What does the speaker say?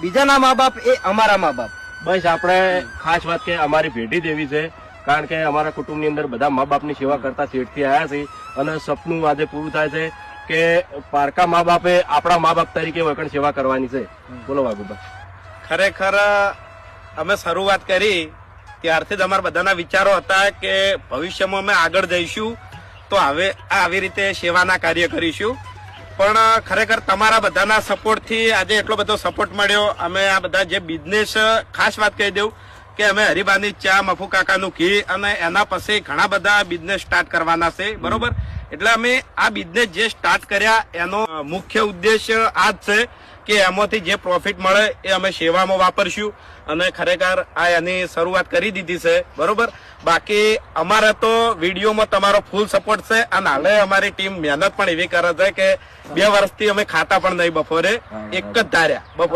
બીજાના મા બાપ એ અમારા મા બાપ. બસ આપણે ખાસ વાત કે અમારી પેઢી જ એવી છે, કારણ કે અમારા કુટુંબની અંદર બધા મા બાપની સેવા કરતા શેઠથી આવ્યા છે અને સપનું આજે પૂરું થાય છે કે પારકા મા બાપે આપણા મા બાપ તરીકે વગણ સેવા કરવાની છે. બોલો વાઘુભાઈ. ખરેખર અમે શરૂઆત કરી ત્યારથી જ અમારા બધાના વિચારો હતા કે ભવિષ્યમાં અમે આગળ જઈશું તો હવે આવી રીતે સેવાના કાર્ય કરીશું. પણ ખરેખર તમારા બધાના સપોર્ટથી આજે એટલો બધો સપોર્ટ મળ્યો. અમે આ બધા જે બિઝનેસ, ખાસ વાત કહી દઉં કે અમે હરિબાની ચા, મફુ કાકાનું ઘી અને એના પછી ઘણા બધા બિઝનેસ સ્ટાર્ટ કરવાના છે, બરોબર. એટલે અમે આ બિઝનેસ જે સ્ટાર્ટ કર્યા એનો મુખ્ય ઉદ્દેશ્ય આ જ છે કે એમાંથી જે પ્રોફિટ મળે એ અમે સેવામાં વાપરશું અને ખરેખર આ એની શરૂઆત કરી દીધી છે, બરોબર. બાકી અમારે તો વિડીયોમાં તમારો ફૂલ સપોર્ટ છે અને હાલે અમારી ટીમ મહેનત પણ એવી કરે છે કે 2 વર્ષથી અમે ખાતા પણ નહીં બપોરે, એક જ ધાર્યા બપોરે.